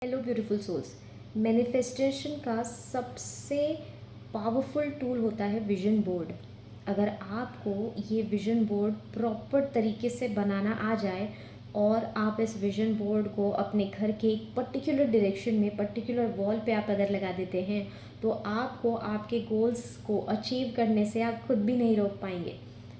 Hello beautiful souls. Manifestation का सबसे powerful tool होता है विजन बोर्ड। अगर आपको ये विजन बोर्ड प्रॉपर तरीके से बनाना आ जाए और आप इस विजन बोर्ड को अपने घर के एक पर्टिकुलर डायरेक्शन में पर्टिकुलर वॉल पे आप अगर लगा देते हैं तो आपको आपके गोल्स को अचीव करने से आप खुद भी नहीं रोक पाएंगे।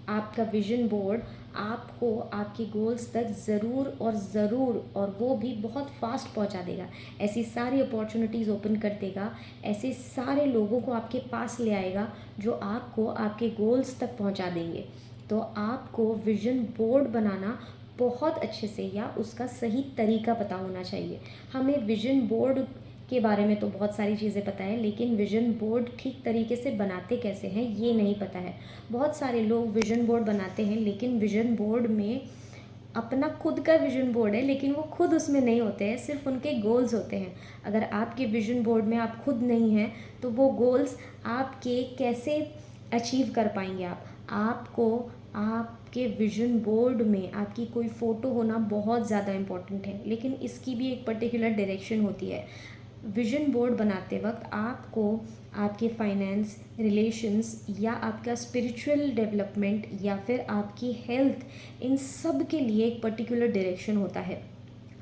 आपका विजन बोर्ड आपको आपके गोल्स तक ज़रूर और वो भी बहुत फास्ट पहुंचा देगा। ऐसी सारी अपॉर्चुनिटीज़ ओपन कर देगा, ऐसे सारे लोगों को आपके पास ले आएगा जो आपको आपके गोल्स तक पहुंचा देंगे। तो आपको विजन बोर्ड बनाना बहुत अच्छे से या उसका सही तरीका पता होना चाहिए। हमें विजन बोर्ड के बारे में तो बहुत सारी चीज़ें पता है, लेकिन विजन बोर्ड ठीक तरीके से बनाते कैसे हैं ये नहीं पता है। बहुत सारे लोग विजन बोर्ड बनाते हैं लेकिन विजन बोर्ड में अपना खुद का विजन बोर्ड है लेकिन वो खुद उसमें नहीं होते हैं, सिर्फ उनके गोल्स होते हैं। अगर आपके विजन बोर्ड में आप खुद नहीं हैं तो वो गोल्स आपके कैसे अचीव कर पाएंगे। आपको आपके विजन बोर्ड में आपकी कोई फ़ोटो होना बहुत ज़्यादा इम्पॉर्टेंट है, लेकिन इसकी भी एक पर्टिकुलर डायरेक्शन होती है। विजन बोर्ड बनाते वक्त आपको आपके फाइनेंस, रिलेशंस या आपका स्पिरिचुअल डेवलपमेंट या फिर आपकी हेल्थ, इन सब के लिए एक पर्टिकुलर डायरेक्शन होता है।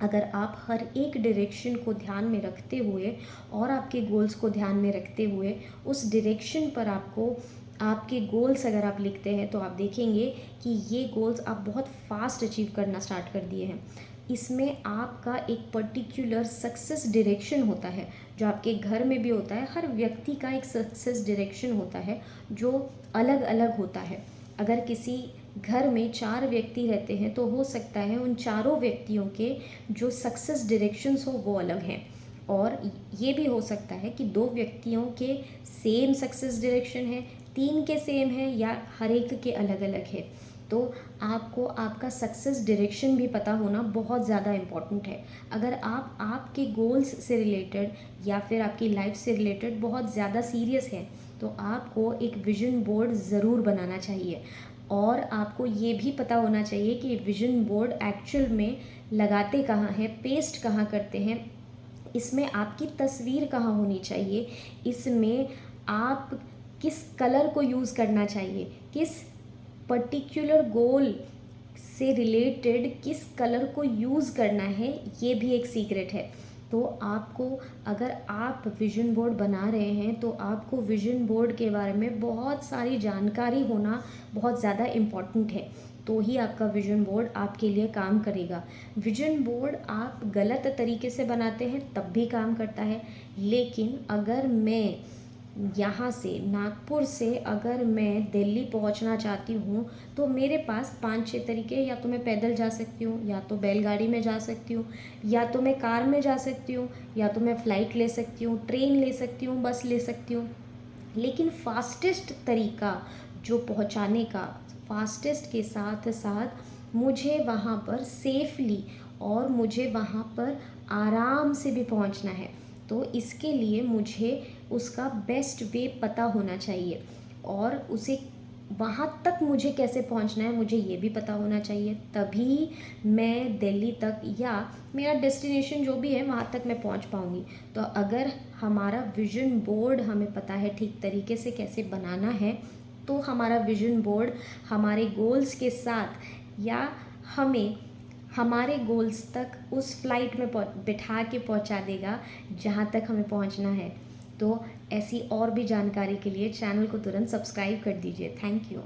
अगर आप हर एक डायरेक्शन को ध्यान में रखते हुए और आपके गोल्स को ध्यान में रखते हुए उस डायरेक्शन पर आपको आपके गोल्स अगर आप लिखते हैं तो आप देखेंगे कि ये गोल्स आप बहुत फास्ट अचीव करना स्टार्ट कर दिए हैं। इसमें आपका एक पर्टिकुलर सक्सेस डायरेक्शन होता है जो आपके घर में भी होता है। हर व्यक्ति का एक सक्सेस डायरेक्शन होता है जो अलग अलग होता है। अगर किसी घर में 4 व्यक्ति रहते हैं तो हो सकता है उन चारों व्यक्तियों के जो सक्सेस डायरेक्शंस हो वो अलग हैं, और ये भी हो सकता है कि 2 व्यक्तियों के सेम सक्सेस डायरेक्शन है, 3 के सेम है या हर एक के अलग अलग है। तो आपको आपका सक्सेस डायरेक्शन भी पता होना बहुत ज़्यादा इम्पॉर्टेंट है। अगर आप आपके गोल्स से रिलेटेड या फिर आपकी लाइफ से रिलेटेड बहुत ज़्यादा सीरियस हैं तो आपको एक विजन बोर्ड ज़रूर बनाना चाहिए। और आपको ये भी पता होना चाहिए कि विजन बोर्ड एक्चुअल में लगाते कहाँ हैं, पेस्ट कहाँ करते हैं, इसमें आपकी तस्वीर कहाँ होनी चाहिए, इसमें आप किस कलर को यूज़ करना चाहिए, किस पर्टिकुलर गोल से रिलेटेड किस कलर को यूज़ करना है, ये भी एक सीक्रेट है। तो आपको, अगर आप विजन बोर्ड बना रहे हैं तो आपको विजन बोर्ड के बारे में बहुत सारी जानकारी होना बहुत ज़्यादा इम्पॉर्टेंट है, तो ही आपका विजन बोर्ड आपके लिए काम करेगा। विजन बोर्ड आप गलत तरीके से बनाते हैं तब भी काम करता है, लेकिन अगर मैं यहाँ से नागपुर से अगर मैं दिल्ली पहुँचना चाहती हूँ तो मेरे पास 5-6 तरीके, या तो मैं पैदल जा सकती हूँ, या तो बैलगाड़ी में जा सकती हूँ, या तो मैं कार में जा सकती हूँ, या तो मैं फ़्लाइट ले सकती हूँ, ट्रेन ले सकती हूँ, बस ले सकती हूँ। लेकिन फास्टेस्ट तरीका जो पहुँचाने का, फास्टेस्ट के साथ साथ मुझे वहाँ पर सेफली और मुझे वहाँ पर आराम से भी पहुँचना है, तो इसके लिए मुझे उसका बेस्ट वे पता होना चाहिए और उसे वहाँ तक मुझे कैसे पहुँचना है मुझे ये भी पता होना चाहिए। तभी मैं दिल्ली तक या मेरा डेस्टिनेशन जो भी है वहाँ तक मैं पहुँच पाऊँगी। तो अगर हमारा विजन बोर्ड हमें पता है ठीक तरीके से कैसे बनाना है तो हमारा विजन बोर्ड हमारे गोल्स के साथ या हमें हमारे गोल्स तक उस फ्लाइट में बिठा के पहुंचा देगा जहां तक हमें पहुंचना है। तो ऐसी और भी जानकारी के लिए चैनल को तुरंत सब्सक्राइब कर दीजिए। Thank you.